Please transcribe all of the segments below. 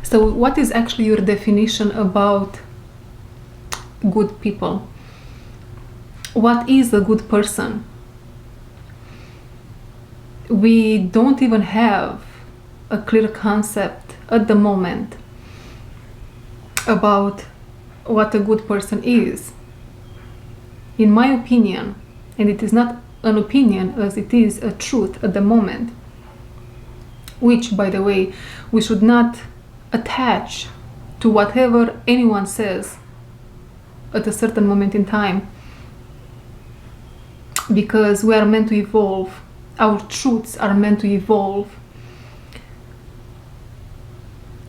So what is actually your definition about good people? What is a good person? We don't even have a clear concept at the moment about what a good person is. In my opinion, and it is not an opinion as it is a truth at the moment, which, by the way, we should not attach to whatever anyone says at a certain moment in time, because we are meant to evolve. Our truths are meant to evolve.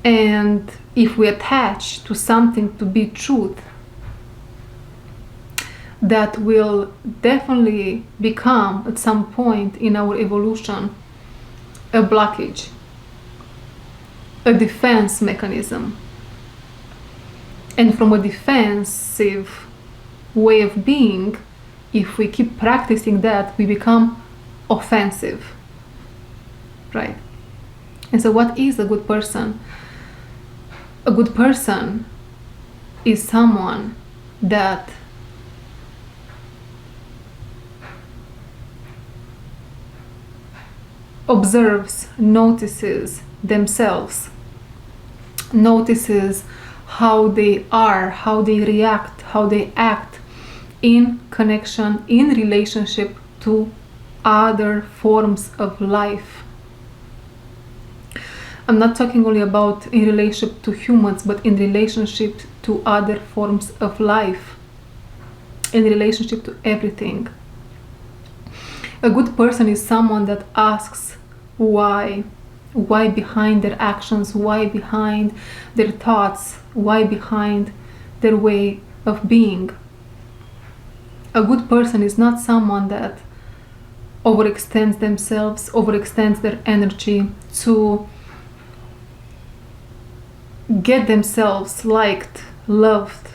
And if we attach to something to be truth, that will definitely become at some point in our evolution a blockage, a defense mechanism. And from a defensive way of being, if we keep practicing that, we become offensive, right? And so what is a good person? A good person is someone that observes, notices themselves, notices how they are, how they react, how they act in connection, in relationship to other forms of life. I'm not talking only about in relationship to humans, but in relationship to other forms of life, in relationship to everything. A good person is someone that asks why behind their actions, why behind their thoughts, why behind their way of being. A good person is not someone that overextends themselves, overextends their energy to get themselves liked, loved.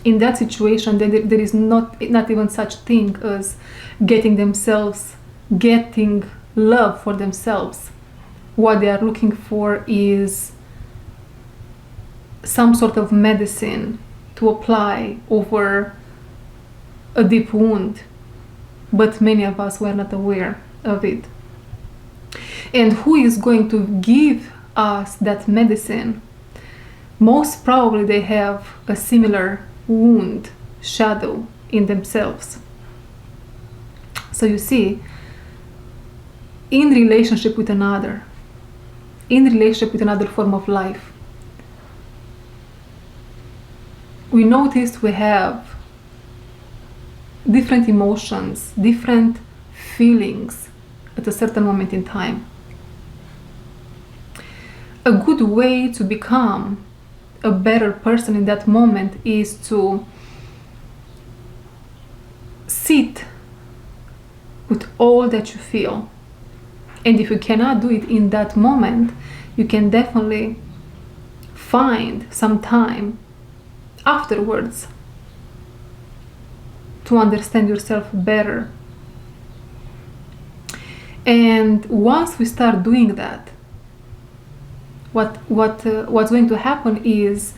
In that situation, there is not even such thing as getting love for themselves. What they are looking for is some sort of medicine to apply over a deep wound, but many of us were not aware of it. And who is going to give us that medicine? Most probably they have a similar wound, shadow in themselves. So you see, in relationship with another form of life, we noticed we have different emotions, different feelings at a certain moment in time. A good way to become a better person in that moment is to sit with all that you feel. And if you cannot do it in that moment, you can definitely find some time afterwards to understand yourself better. And once we start doing that, what's going to happen is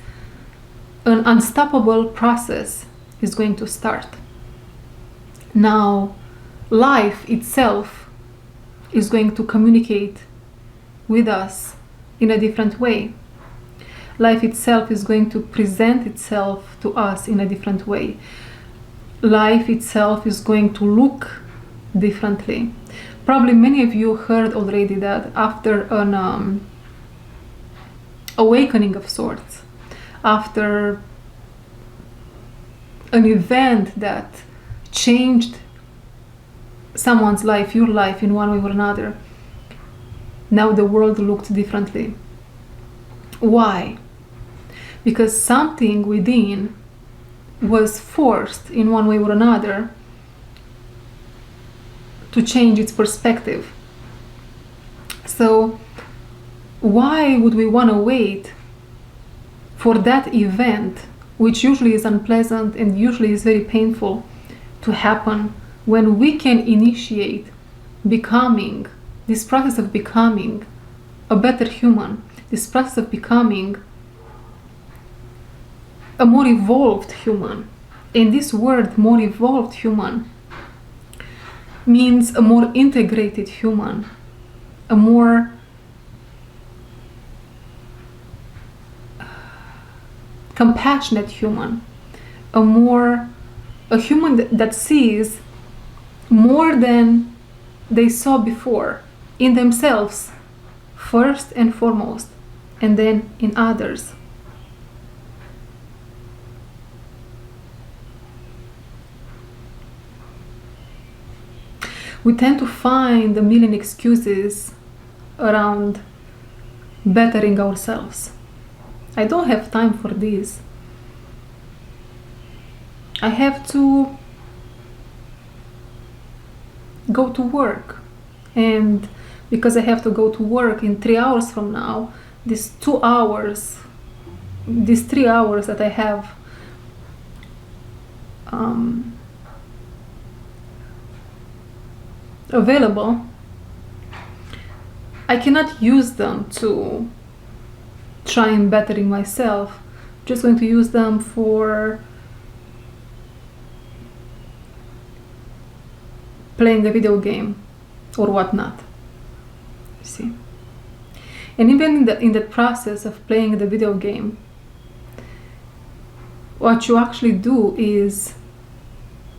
an unstoppable process is going to start. Now, life itself is going to communicate with us in a different way. Life itself is going to present itself to us in a different way. Life itself is going to look differently. Probably many of you heard already that after an awakening of sorts, after an event that changed someone's life, your life, in one way or another, now the world looked differently. Why? Because something within was forced in one way or another to change its perspective. So why would we want to wait for that event, which usually is unpleasant and usually is very painful, to happen, when we can initiate becoming, this process of becoming a better human, this process of becoming a more evolved human. And this word, more evolved human, means a more integrated human, a more compassionate human, a human that sees more than they saw before in themselves first and foremost, and then in others. We tend to find a million excuses around bettering ourselves. I don't have time for this. I have to go to work, and because I have to go to work in 3 hours from now, these 3 hours that I have available, I cannot use them to try and bettering myself. I'm just going to use them for playing a video game or whatnot. See, and even in the process of playing the video game, what you actually do is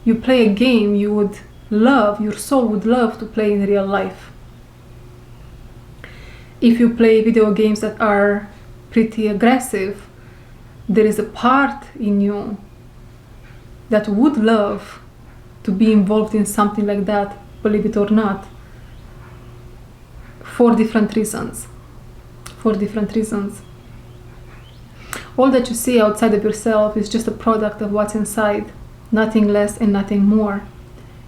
you play a game you would love, your soul would love to play in real life. If you play video games that are pretty aggressive, there is a part in you that would love to be involved in something like that, believe it or not, for different reasons. All that you see outside of yourself is just a product of what's inside, nothing less and nothing more.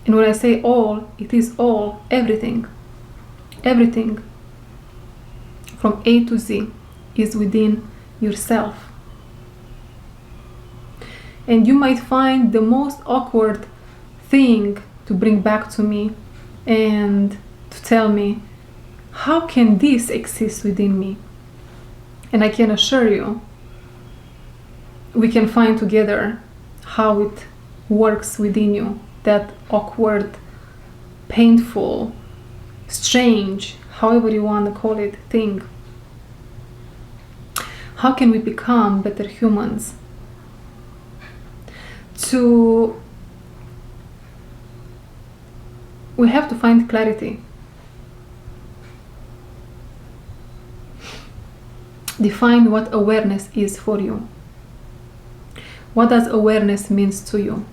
And when I say all, it is all, everything from A to Z is within yourself. And you might find the most awkward thing to bring back to me and to tell me, how can this exist within me? And I can assure you, we can find together how it works within you, that awkward, painful, strange, however you want to call it, thing. How can we become better humans? We have to find clarity. Define what awareness is for you. What does awareness mean to you?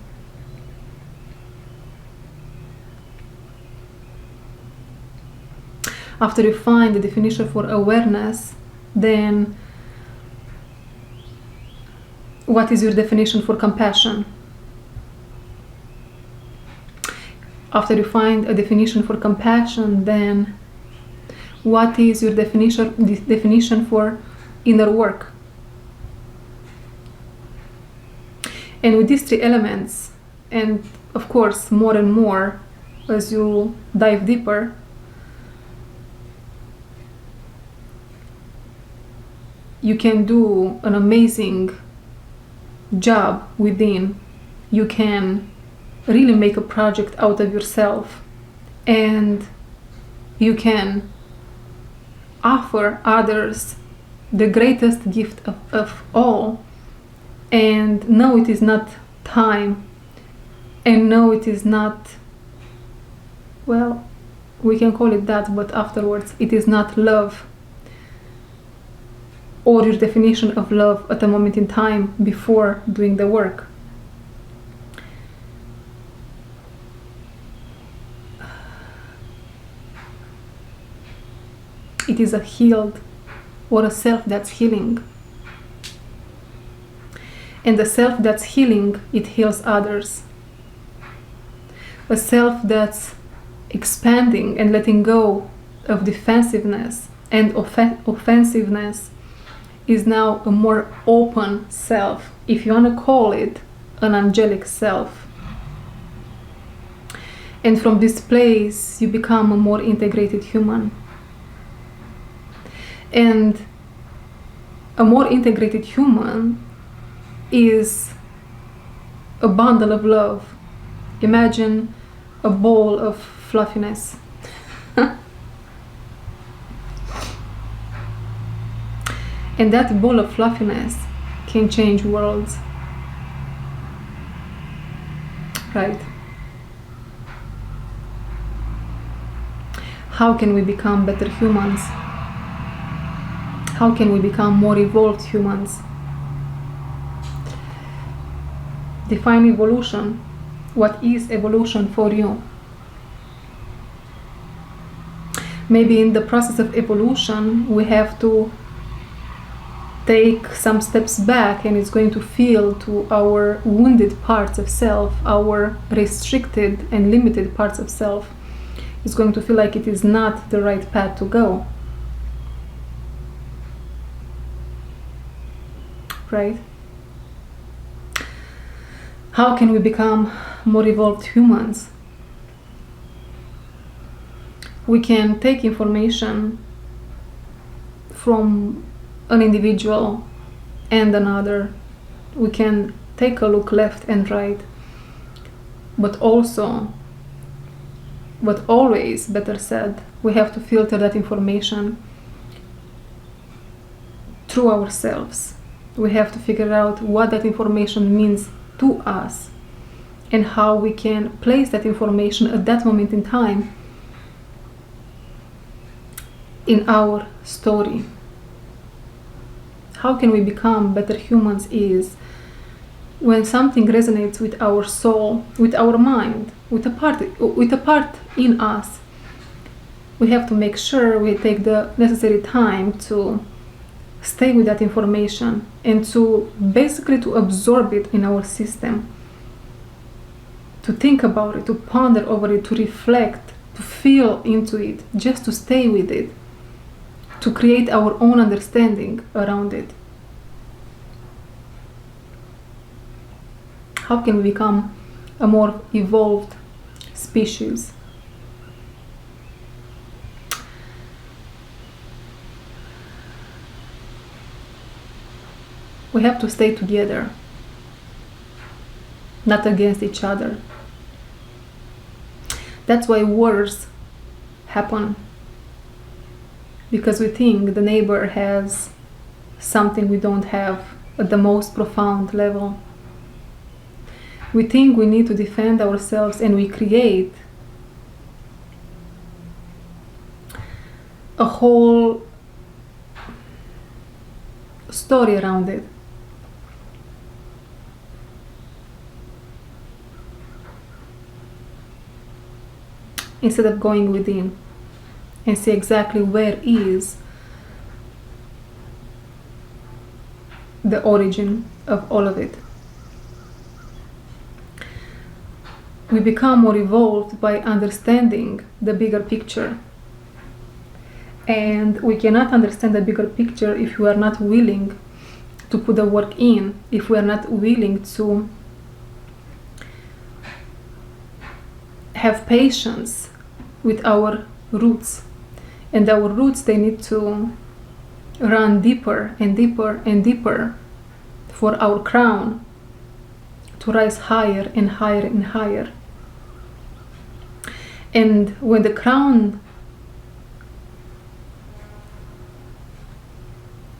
After you find the definition for awareness, then what is your definition for compassion? After you find a definition for compassion, then what is your definition for inner work? And with these 3 elements, and of course more and more as you dive deeper, you can do an amazing job within. You can really make a project out of yourself, and you can offer others the greatest gift of all. And no, it is not time, and no, it is not, well, we can call it that, but afterwards it is not love, or your definition of love at a moment in time before doing the work. It is a healed, or a self that's healing. And the self that's healing, it heals others. A self that's expanding and letting go of defensiveness and offensiveness is now a more open self, if you want to call it an angelic self. And from this place, you become a more integrated human. And A more integrated human is a bundle of love. Imagine a ball of fluffiness. And that ball of fluffiness can change worlds. Right? How can we become better humans? How can we become more evolved humans? Define evolution. What is evolution for you? Maybe in the process of evolution, we have to take some steps back, and it's going to feel to our wounded parts of self, our restricted and limited parts of self. It's going to feel like it is not the right path to go. Right? How can we become more evolved humans? We can take information from an individual and another. We can take a look left and right, but always, better said, we have to filter that information through ourselves. We have to figure out what that information means to us and how we can place that information at that moment in time in our story. How can we become better humans is when something resonates with our soul, with our mind, with a part in us. We have to make sure we take the necessary time to stay with that information and to basically to absorb it in our system, to think about it, to ponder over it, to reflect, to feel into it, just to stay with it, to create our own understanding around it. How can we become a more evolved species? We have to stay together, not against each other. That's why wars happen, because we think the neighbor has something we don't have at the most profound level. We think we need to defend ourselves, and we create a whole story around it. Instead of going within and see exactly where is the origin of all of it. We become more evolved by understanding the bigger picture. And we cannot understand the bigger picture if we are not willing to put the work in, if we are not willing to have patience with our roots. And our roots, they need to run deeper and deeper and deeper for our crown to rise higher and higher and higher. And when the crown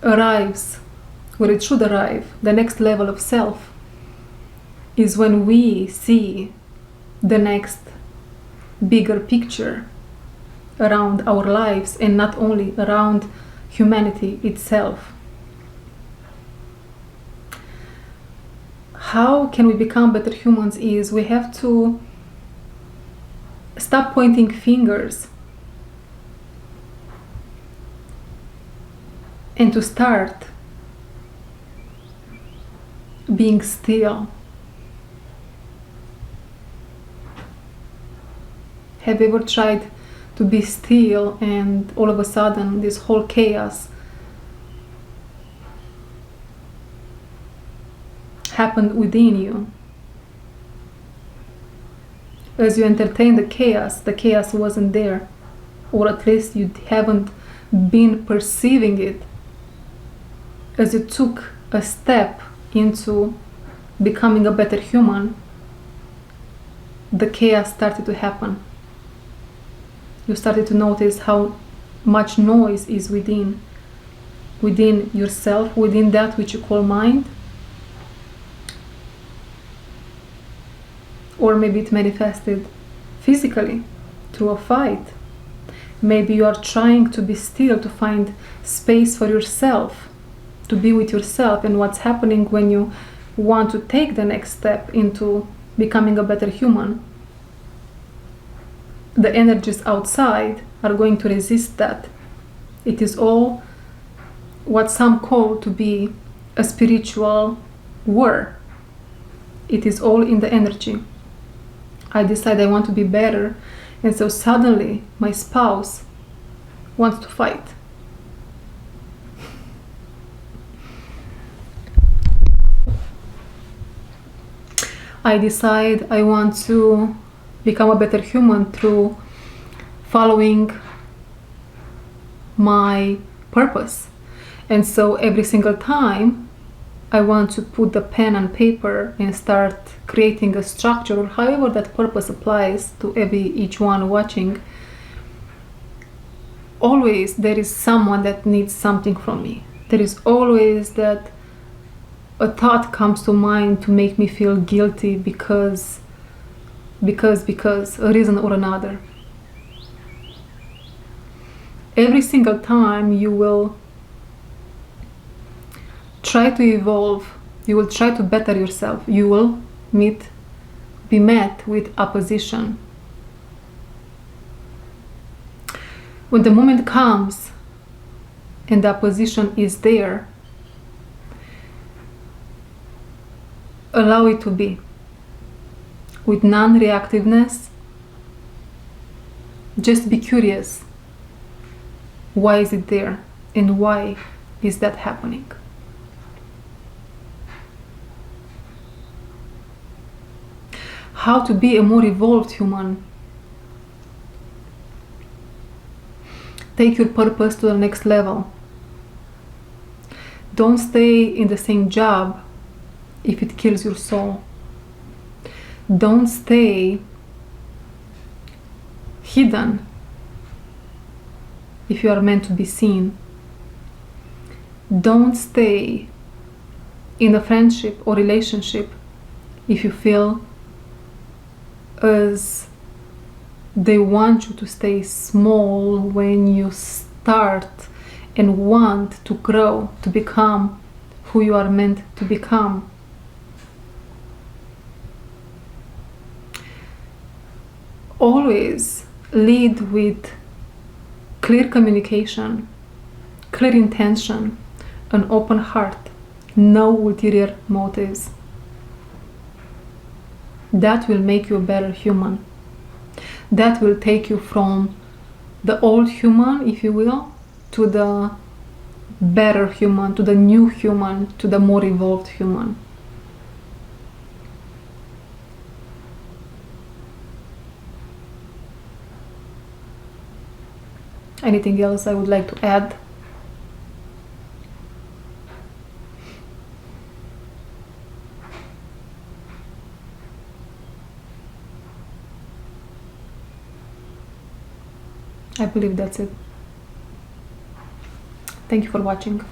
arrives where it should arrive, the next level of self, is when we see the next bigger picture around our lives, and not only around humanity itself. How can we become better humans is we have to stop pointing fingers and to start being still. Have you ever tried to be still and all of a sudden this whole chaos happened within you? As you entertain the chaos wasn't there, or at least you haven't been perceiving it as you took a step into becoming a better human, the chaos started to happen. You started to notice how much noise is within yourself, within that which you call mind. Or maybe it manifested physically through a fight. Maybe you are trying to be still, to find space for yourself, to be with yourself. And what's happening when you want to take the next step into becoming a better human? The energies outside are going to resist that. It is all what some call to be a spiritual war. It is all in the energy. I decide I want to be better, and so suddenly my spouse wants to fight. I decide I want to become a better human through following my purpose. And so every single time I want to put the pen on paper and start creating a structure, or however that purpose applies to each one watching, always there is someone that needs something from me. There is always that a thought comes to mind to make me feel guilty because a reason or another. Every single time you will try to evolve, you will try to better yourself, you will be met with opposition. When the moment comes and the opposition is there, allow it to be. With non-reactiveness, just be curious. Why is it there? And why is that happening? How to be a more evolved human. Take your purpose to the next level. Don't stay in the same job if it kills your soul. Don't stay hidden if you are meant to be seen. Don't stay in a friendship or relationship if you feel as they want you to stay small when you start and want to grow, to become who you are meant to become. Always lead with clear communication, clear intention, an open heart, no ulterior motives. That will make you a better human. That will take you from the old human, if you will, to the better human, to the new human, to the more evolved human. Anything else I would like to add? I believe that's it. Thank you for watching.